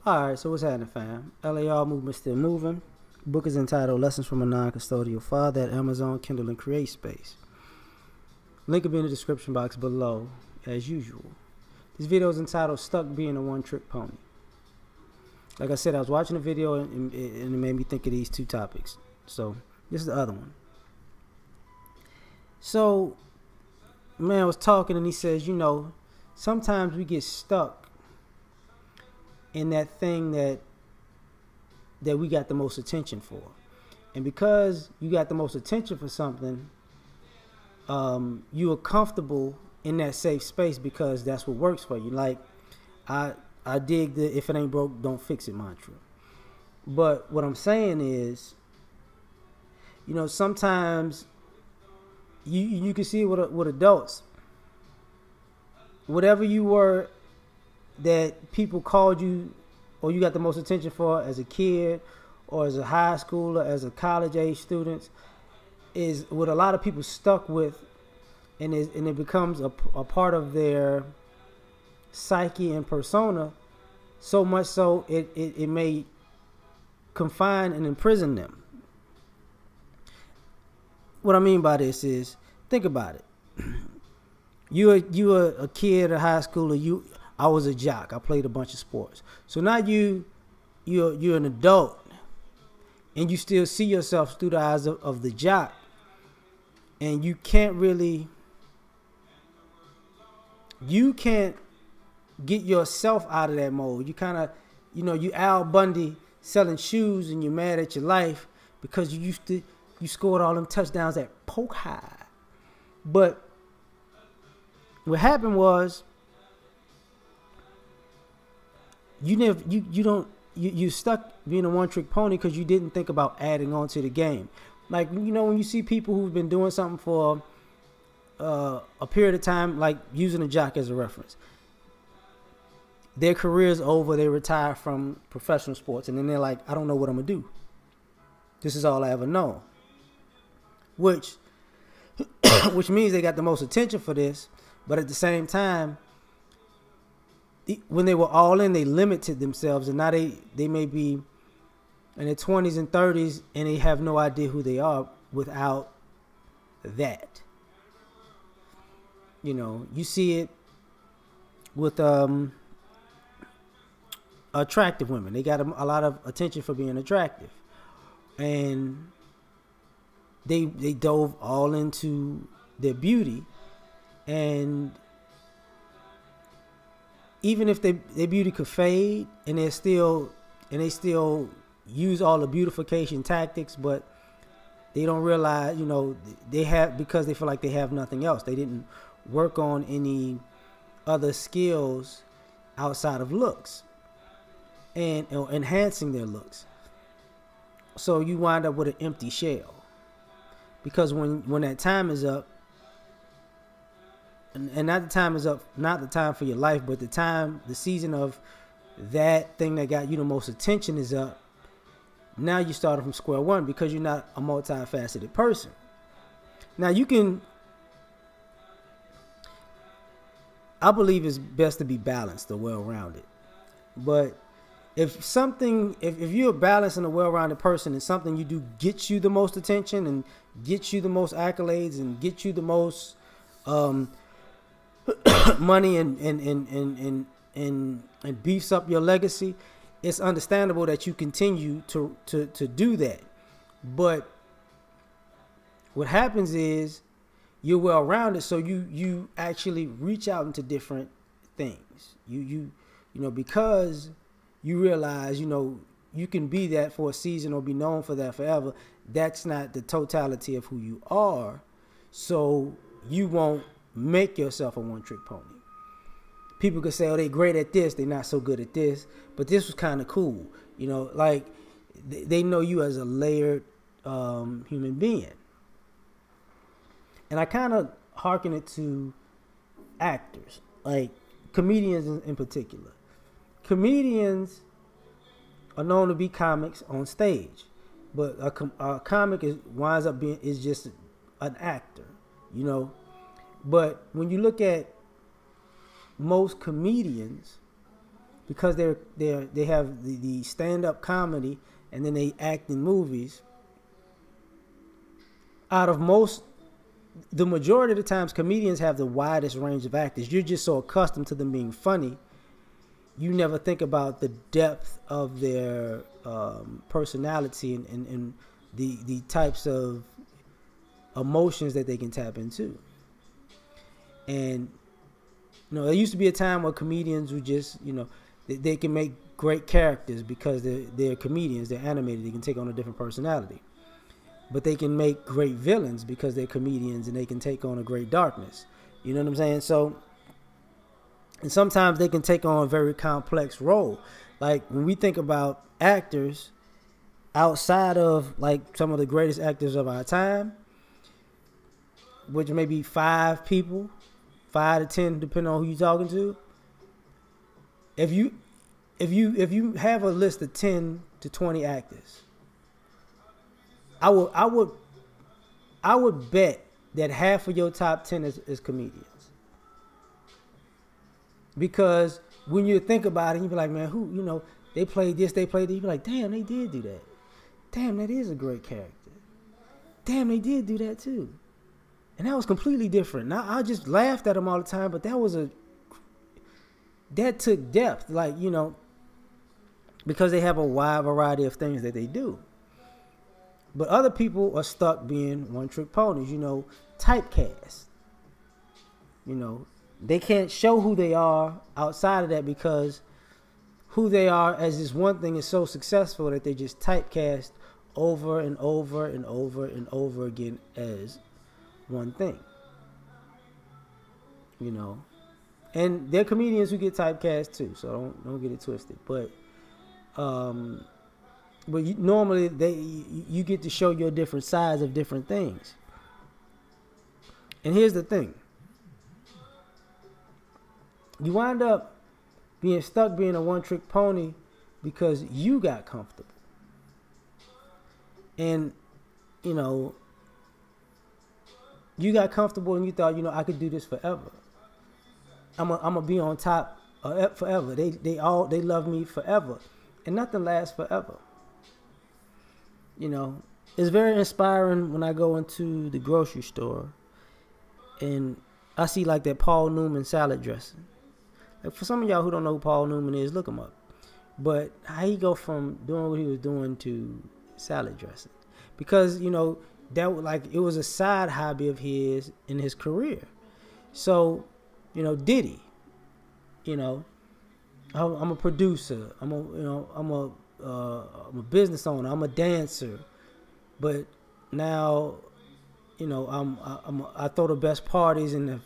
Alright, so what's happening, fam? L.A.R. movement still moving. Book is entitled Lessons from a Non-Custodial Father at Amazon, Kindle, and Create Space. Link will be in the description box below, as usual. This video is entitled Stuck Being a One-Trick Pony. Like I said, I was watching a video and it made me think of these two topics. So, this is the other one. So, man was talking and he says, sometimes we get stuck in that thing that we got the most attention for. And because you got the most attention for something, you are comfortable in that safe space because that's what works for you. Like, I dig the if it ain't broke, don't fix it mantra. But what I'm saying is, sometimes you can see it with adults. Whatever you were that people called you or you got the most attention for as a kid or as a high schooler, as a college age student, is what a lot of people stuck with, and it becomes a part of their psyche and persona, so much so it may confine and imprison them. What I mean by this is, think about it. You were a kid, a high schooler. I was a jock. I played a bunch of sports. So now you're an adult, and you still see yourself through the eyes of the jock, and you can't get yourself out of that mode. You kind of, you Al Bundy selling shoes, and you're mad at your life because you scored all them touchdowns at Polk High. But what happened was, you stuck being a one-trick pony because you didn't think about adding on to the game. Like, when you see people who've been doing something for a period of time, like using a jock as a reference, their career's over, they retire from professional sports, and then they're like, I don't know what I'm gonna do. This is all I ever know. Which means they got the most attention for this, but at the same time, when they were all in, they limited themselves, and now they may be in their 20s and 30s, and they have no idea who they are without that. You see it with attractive women. They got a lot of attention for being attractive, and they dove all into their beauty, and even if their beauty could fade, and they still use all the beautification tactics, but they don't realize, because they feel like they have nothing else. They didn't work on any other skills outside of looks and enhancing their looks. So you wind up with an empty shell, because when that time is up, and not the time is up, not the time for your life, but the season of that thing that got you the most attention is up. Now you started from square one because you're not a multifaceted person. Now I believe it's best to be balanced or well-rounded. But if you're balanced and a well-rounded person, and something you do gets you the most attention and gets you the most accolades and gets you the most money and beefs up your legacy, it's understandable that you continue to do that. But what happens is you're well-rounded, so you actually reach out into different things. Because you realize, you can be that for a season or be known for that forever. That's not the totality of who you are. So you won't make yourself a one-trick pony. People could say, oh, they're great at this, they're not so good at this, but this was kind of cool. Like they know you as a layered human being. And I kind of hearken it to actors, like comedians in particular. Comedians are known to be comics on stage, but a comic winds up being just an actor, But when you look at most comedians, because they have the stand up comedy and then they act in movies. Out of the majority of the times, comedians have the widest range of actors. You're just so accustomed to them being funny, you never think about the depth of their personality and the types of emotions that they can tap into. And there used to be a time where comedians would just, they can make great characters because they're comedians, they're animated, they can take on a different personality. But they can make great villains because they're comedians and they can take on a great darkness. You know what I'm saying? So, and sometimes they can take on a very complex role. Like when we think about actors outside of like some of the greatest actors of our time, which may be 5 people, 5 to 10, depending on who you're talking to. If you have a list of 10 to 20 actors, I would bet that half of your top 10 is comedians. Because when you think about it, you be like, man, who, they played this, they played that. You be like, damn, they did do that. Damn, that is a great character. Damn, they did do that too. And that was completely different. Now, I just laughed at them all the time, but that took depth, like, because they have a wide variety of things that they do. But other people are stuck being one-trick ponies, typecast. They can't show who they are outside of that because who they are as this one thing is so successful that they just typecast over and over and over and over again as one thing. And they're comedians who get typecast too, so don't get it twisted. But normally you get to show your different sides of different things. And here's the thing. You wind up being stuck being a one-trick pony because you got comfortable. And, you got comfortable and you thought, I could do this forever. I'm gonna be on top forever. They love me forever. And nothing lasts forever. It's very inspiring when I go into the grocery store and I see like that Paul Newman salad dressing. Like for some of y'all who don't know who Paul Newman is, look him up. But how he go from doing what he was doing to salad dressing? Because, that it was a side hobby of his in his career. So, Diddy, I'm a producer. I'm a business owner. I'm a dancer. But now, I throw the best parties and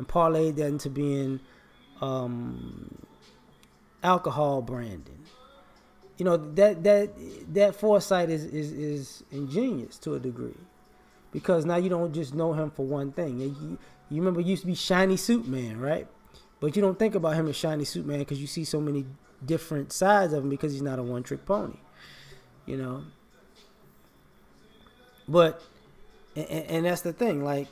parlay that into being alcohol branding. That foresight is ingenious to a degree, because now you don't just know him for one thing. You remember he used to be Shiny Suit Man, right? But you don't think about him as Shiny Suit Man because you see so many different sides of him because he's not a one-trick pony, But and that's the thing, like,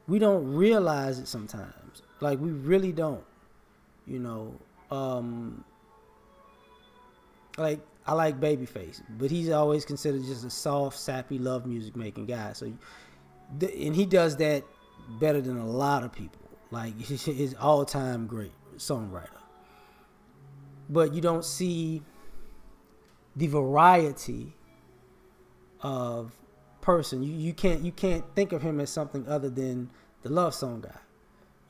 we don't realize it sometimes. Like, we really don't, like, I like Babyface, but he's always considered just a soft, sappy, love music making guy. So, and he does that better than a lot of people. Like, he's all-time great songwriter. But you don't see the variety of person. You can't think of him as something other than the love song guy.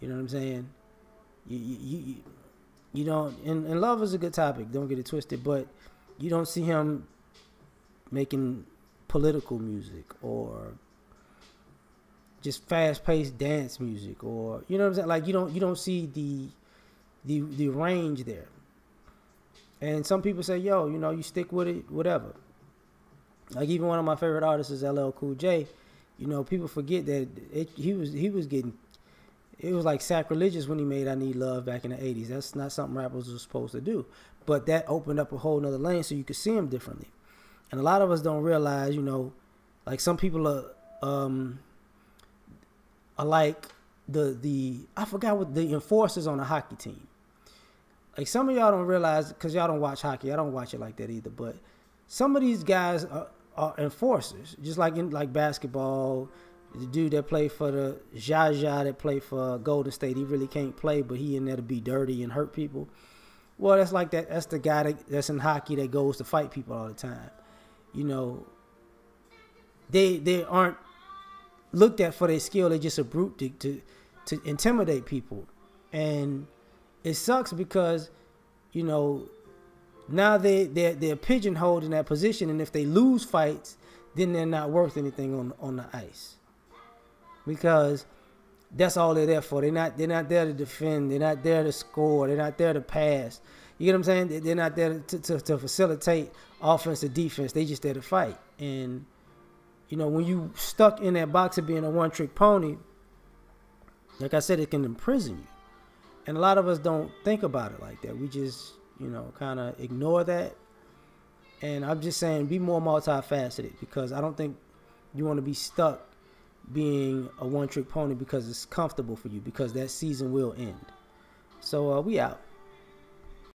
You know what I'm saying? You don't, and love is a good topic, don't get it twisted, but you don't see him making political music or just fast-paced dance music, or you know what I'm saying? Like, you don't see the range there. And some people say, yo, you stick with it, whatever. Like, even one of my favorite artists is LL Cool J. People forget that he was getting, it was like sacrilegious when he made I Need Love back in the 80s. That's not something rappers were supposed to do. But that opened up a whole nother lane so you could see him differently. And a lot of us don't realize, like, some people are like the I forgot what the enforcers on the hockey team. Like some of y'all don't realize because y'all don't watch hockey. I don't watch it like that either. But some of these guys are enforcers, just like in like basketball. The dude that played for the Jaja that played for Golden State, he really can't play, but he in there to be dirty and hurt people. Well, that's like that. That's the guy that's in hockey that goes to fight people all the time. You know, they aren't looked at for their skill. They're just a brute to intimidate people, and it sucks because you know now they're pigeonholed in that position, and if they lose fights, then they're not worth anything on the ice because that's all they're there for. They're not there to defend. They're not there to score. They're not there to pass. You get what I'm saying? They're not there to facilitate offense or defense. They just there to fight. And you know, when you stuck in that box of being a one-trick pony, like I said, it can imprison you. And a lot of us don't think about it like that. We just, you know, kind of ignore that. And I'm just saying, be more multifaceted because I don't think you want to be stuck being a one-trick pony because it's comfortable for you because that season will end. So we out.